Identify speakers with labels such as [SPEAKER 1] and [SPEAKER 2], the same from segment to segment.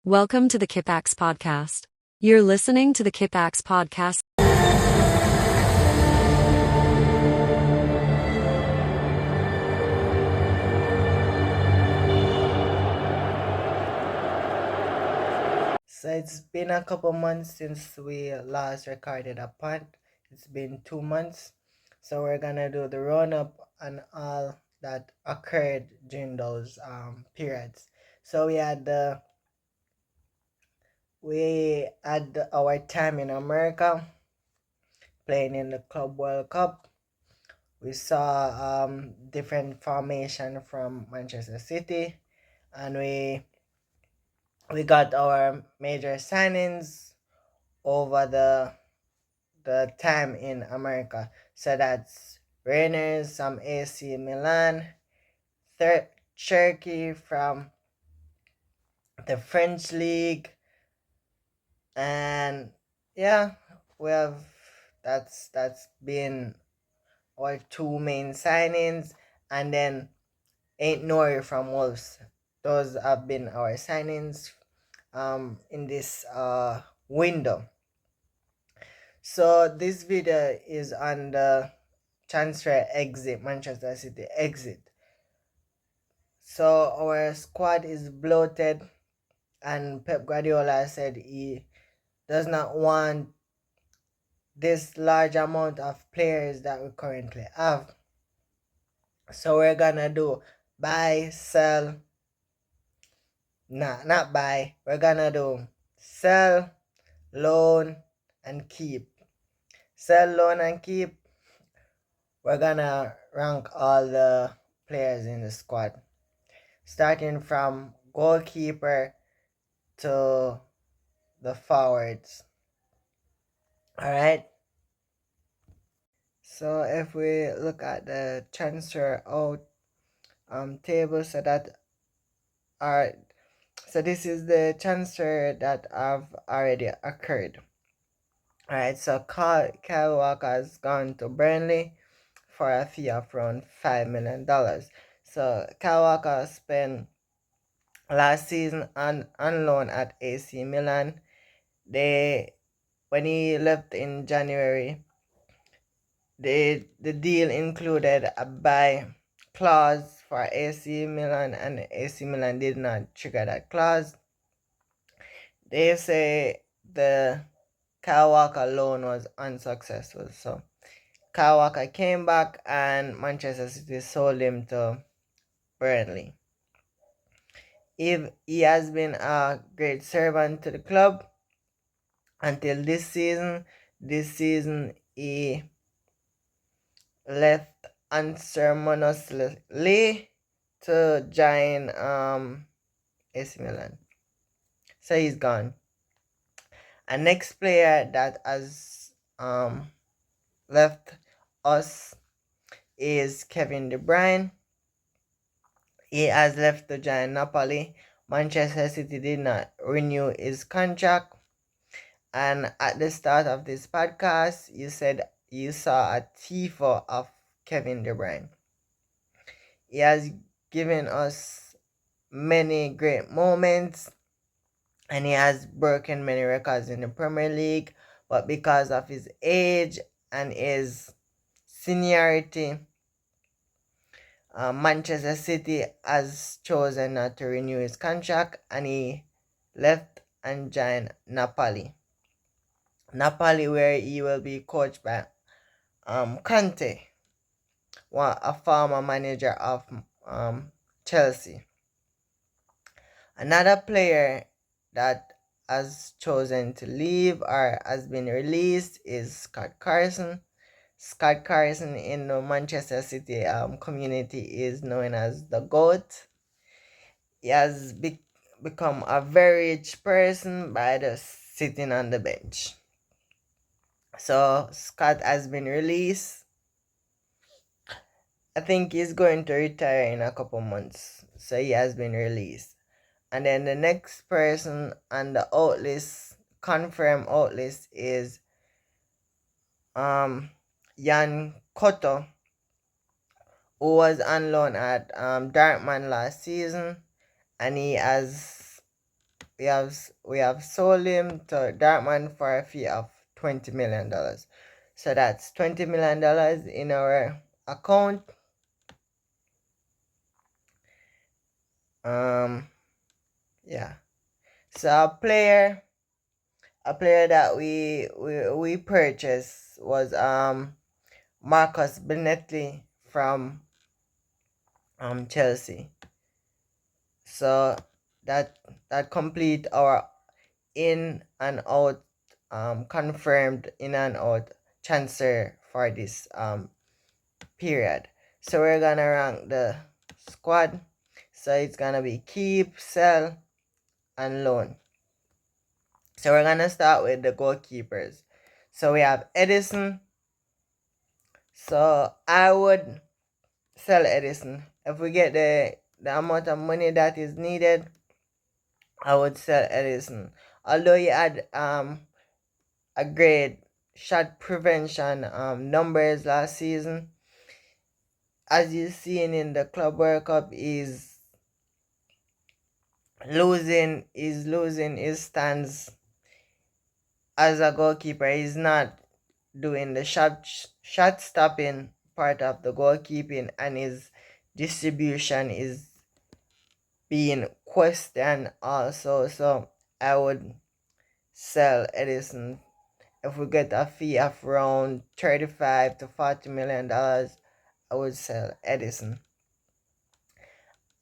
[SPEAKER 1] Welcome to the Kipax Podcast. You're listening to the Kipax Podcast.
[SPEAKER 2] So it's been a couple months since we last recorded a pod. It's been 2 months. So we're gonna do the run up on all that occurred during those periods. So we had our time in America playing in the Club World Cup. We saw different formation from Manchester City, and we got our major signings over the time in America. So that's Rangers, some AC Milan, Cherky from the French league, and yeah, we have that's been our two main signings, and then Ain't Nori from Wolves. Those have been our signings in this window. So this video is on the transfer exit, Manchester City exit. So our squad is bloated, and Pep Guardiola said he does not want this large amount of players that we currently have. So we're gonna do buy, sell, not buy. We're gonna do sell, loan, and keep. Sell, loan, and keep. We're gonna rank all the players in the squad, starting from goalkeeper to the forwards. Alright. So if we look at the transfer out table, so this is the transfer that have already occurred. Alright, so Kyle Walker has gone to Burnley for a fee of around $5 million. So Kyle Walker spent last season on loan at AC Milan. When he left in January, the deal included a buy clause for AC Milan, and AC Milan did not trigger that clause. They say the Kyle Walker loan was unsuccessful, so Kyle Walker came back and Manchester City sold him to Burnley. He has been a great servant to the club until this season. This season he left unceremoniously to join AC Milan. So he's gone. And next player that has left us is Kevin De Bruyne. He has left to join Napoli. Manchester City did not renew his contract. And at the start of this podcast, you said you saw a tifo of Kevin De Bruyne. He has given us many great moments, and he has broken many records in the Premier League. But because of his age and his seniority, Manchester City has chosen not to renew his contract, and he left and joined Napoli. Napoli, where he will be coached by Conte, a former manager of Chelsea. Another player that has chosen to leave or has been released is Scott Carson. Scott Carson in the Manchester City community is known as the GOAT. He has become a very rich person by just sitting on the bench. So Scott has been released. I think he's going to retire in a couple months. So he has been released. And then the next person on the confirmed out list, is Jan Cotto, who was on loan at Dartmouth last season, and he has we have sold him to Dortmund for a fee of $20 million. So that's $20 million in our account. Yeah. So a player that we purchased was Marcus Benetti from Chelsea. So that complete our in and out, confirmed in and out transfer for this period. So we're gonna rank the squad. So it's gonna be keep, sell, and loan. So we're gonna start with the goalkeepers. So we have Edison. So I would sell Edison. If we get the amount of money that is needed, I would sell Edison. Although he had a great shot prevention numbers last season, as you seen in the Club World Cup, is losing his stance as a goalkeeper. He's not doing the shot stopping part of the goalkeeping, and his distribution is being questioned also. So I would sell Edison. If we get a fee of around $35 to $40 million, I would sell Edison.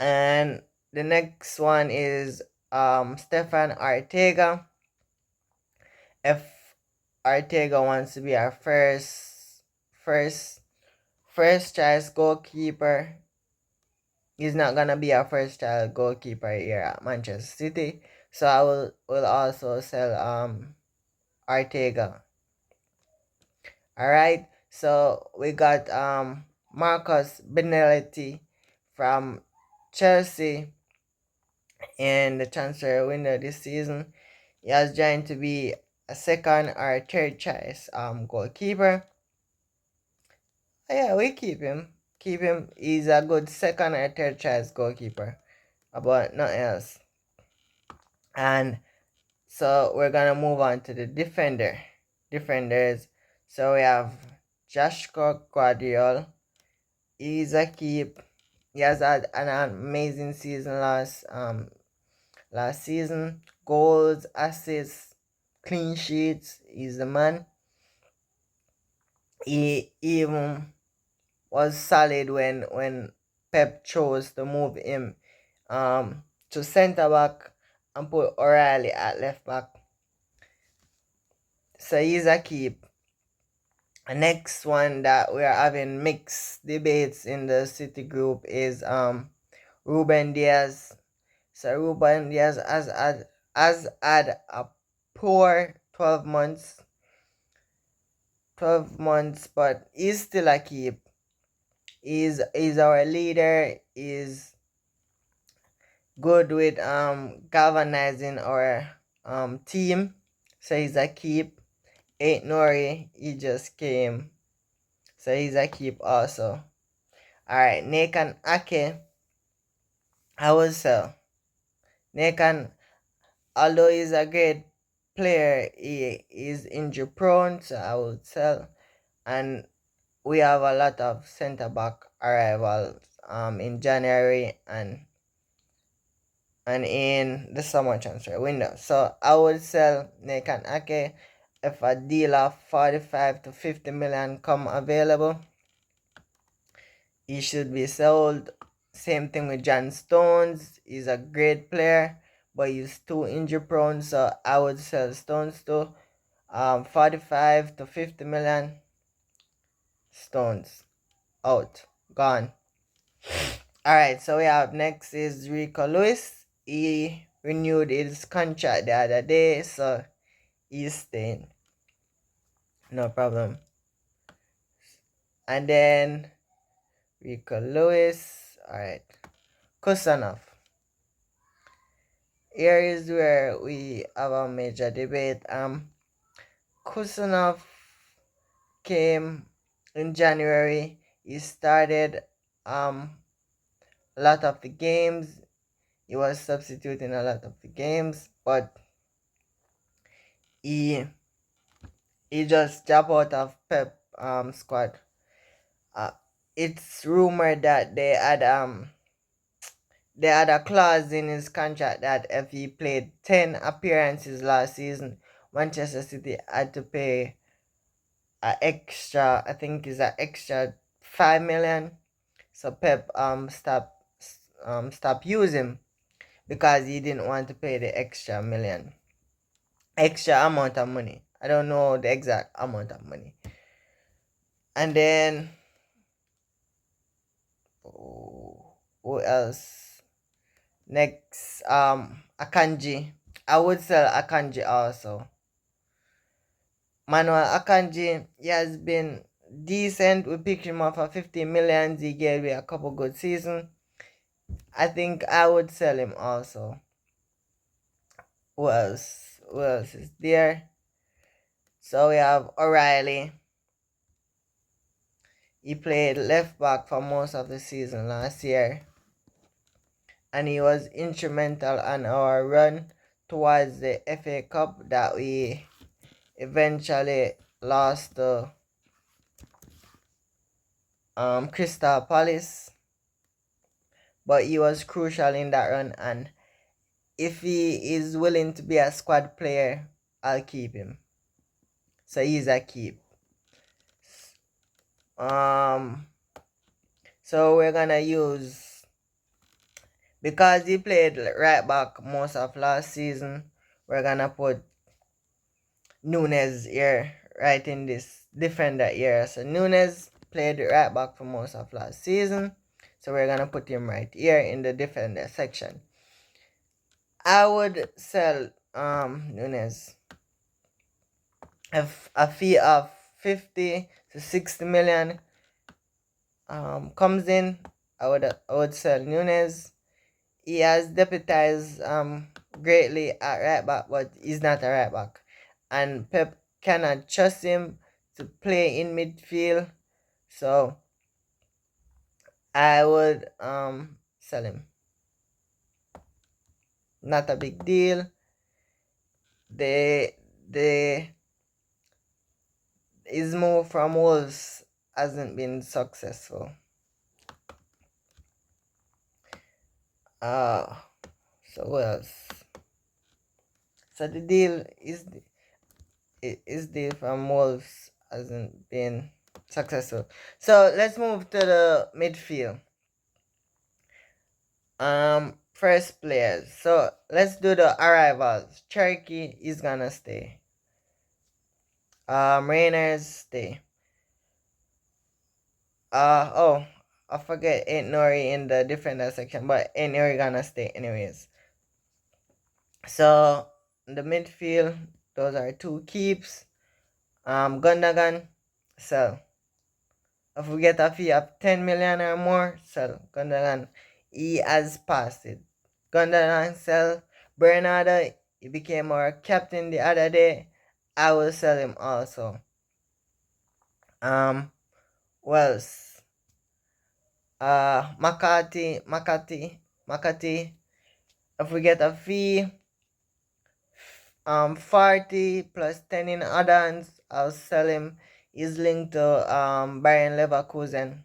[SPEAKER 2] And the next one is Stefan Ortega. If Ortega wants to be our first choice goalkeeper, he's not gonna be our first choice goalkeeper here at Manchester City. So I will also sell Ortega. Alright. So we got Marcus Benetti from Chelsea in the transfer window this season. He has joined to be a second or third choice goalkeeper. Yeah, we keep him. Keep him. He's a good second or third choice goalkeeper. But nothing else. And so we're gonna move on to the defenders. So we have Joshua Guardiola. He's a keep. He has had an amazing season last season. Goals, assists, clean sheets. He's the man. He even was solid when Pep chose to move him to centre back and put O'Reilly at left back. So he's a keep. The next one that we are having mixed debates in the City group is Ruben Diaz. So Ruben Diaz has had a poor 12 months, but he's still a keep. He's our leader. He's good with galvanizing our team. So he's a keep. Ain't Nori, he just came. So he's a keep also. Alright, Nathan Ake, I will sell. Nathan, although he's a great player, he is injury prone, so I will sell. And we have a lot of centre back arrivals in January and in the summer transfer window. So I would sell Nathan Ake if a deal of 45 to 50 million come available. He should be sold. Same thing with John Stones. He's a great player, but he's too injury prone, so I would sell Stones to 45 to 50 million. Stones out, gone. Alright, so we have next is Rico Lewis. He renewed his contract the other day, so he's staying. No problem. And then Rico Lewis. Alright. Kusanov. Here is where we have a major debate. Kusanov came in January. He started a lot of the games. He was substituting a lot of the games, but he he just dropped out of Pep squad. Uh, it's rumored that they had a clause in his contract that if he played 10 appearances last season, Manchester City had to pay I think is an extra 5 million. So Pep stop using because he didn't want to pay the extra amount of money. I don't know the exact amount of money. And then who else? Next, Akanji. I would sell Akanji also. Manuel Akanji, he has been decent. We picked him up for 50 million. He gave me a couple good seasons. I think I would sell him also. Who else? Who else is there? So we have O'Reilly. He played left back for most of the season last year. And he was instrumental on our run towards the FA Cup that we eventually lost to Crystal Palace. But he was crucial in that run, and if he is willing to be a squad player, I'll keep him. So he's a keep. So we're gonna use, because he played right back most of last season, we're gonna put Nunes here, right in this defender here. So Nunes played right back for most of last season, so we're gonna put him right here in the defender section. I would sell Nunes if a fee of 50 to 60 million comes in. I would sell Nunes. He has deputized greatly at right back, but he's not a right back, and Pep cannot trust him to play in midfield, so I would sell him. Not a big deal. The his move from Wolves hasn't been successful. So what else? So the deal is the from Wolves hasn't been successful. So let's move to the midfield. First players. So let's do the arrivals. Cherokee is gonna stay. Rainers stay. I forget Ain't Nori in the defender section, but Ain't Nori gonna stay anyways. So the midfield, those are two keeps. Gundogan, sell. If we get a fee of 10 million or more, sell Gundogan. He has passed it. Gundogan, sell. Bernardo, he became our captain the other day. I will sell him also. Wells. Makati. If we get a fee, 40 plus 10 in add-ons, I'll sell him. He's linked to Bayern Leverkusen.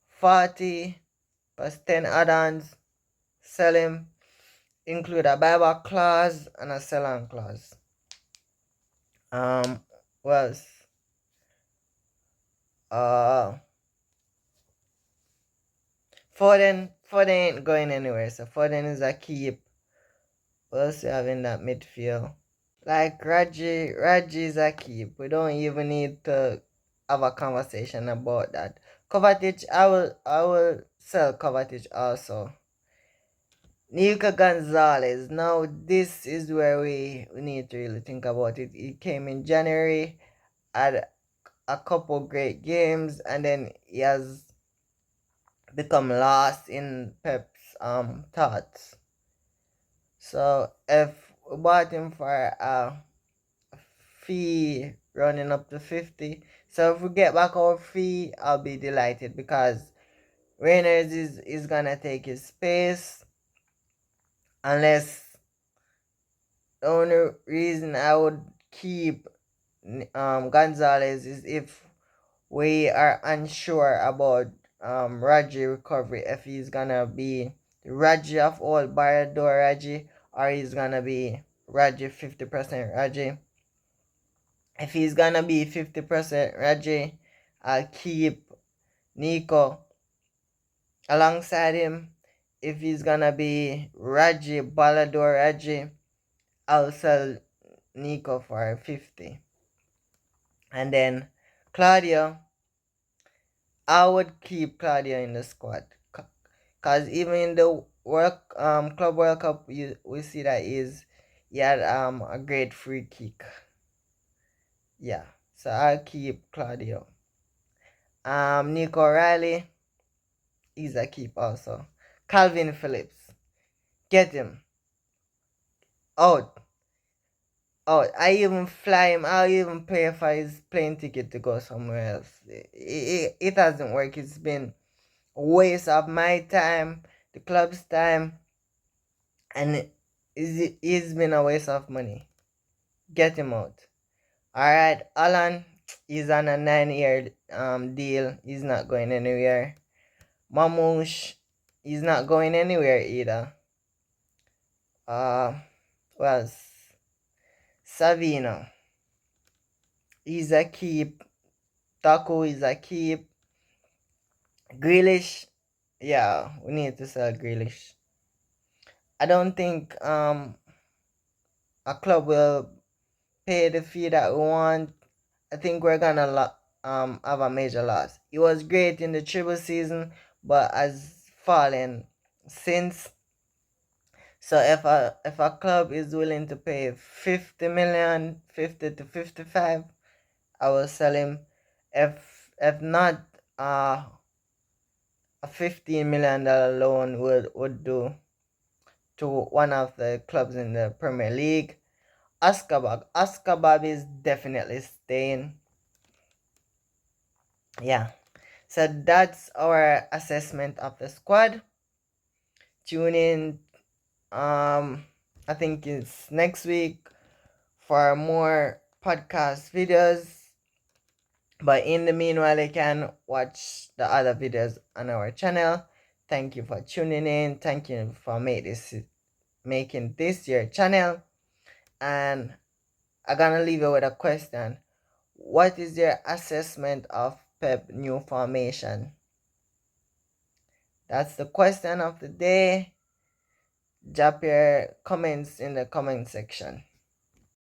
[SPEAKER 2] 40 plus 10 add-ons, sell him. Include a buyback clause and a sell-on clause. Wells. Foden ain't going anywhere, so Foden is a keep. What else we have in that midfield? Like Raji is a keep. We don't even need to have a conversation about that. Kovacic, I will sell Kovacic also. Nico Gonzalez. Now this is where we need to really think about it. He came in January, had a couple great games, and then he has become lost in Pep's thoughts. So if we bought him for a fee running up to 50, so if we get back our fee, I'll be delighted, because Reynolds is gonna take his space. unless the only reason I would keep Gonzalez is if we are unsure about Raji recovery, if he's gonna be Raji of old Barador Raji, or he's gonna be Raji 50% Raji. If he's gonna be 50% Raji, I'll keep Nico alongside him. If he's gonna be Raji Balador Raji, I'll sell Nico for 50. And then Claudio, I would keep Claudio in the squad. Cause even in the Club World Cup, we see that he had a great free kick. Yeah, so I'll keep Claudio. Nico Riley, he's a keep also. Calvin Phillips, get him out. I even fly him. I'll even pay for his plane ticket to go somewhere else. It hasn't worked. It's been a waste of my time, the club's time, and it's been a waste of money. Get him out. Alright, Alan, he's on a 9-year deal. He's not going anywhere. Mamouche, he's not going anywhere either. Well, Savino, he's a keep. Taco is a keep. Grealish, yeah, we need to sell Grealish. I don't think a club will pay the fee that we want. I think we're gonna have a major loss. He was great in the treble season, but has fallen since. So if a club is willing to pay 50 million, 50 to 55, I will sell him. If not, a $15 million loan would do to one of the clubs in the Premier League. Oscar Bob is definitely staying. Yeah. So that's our assessment of the squad. Tune in. I think it's next week for more podcast videos. But in the meanwhile, you can watch the other videos on our channel. Thank you for tuning in. Thank you for making this your channel. And I'm gonna leave you with a question. What is your assessment of Pep new formation? That's the question of the day. Drop your comments in the comment section.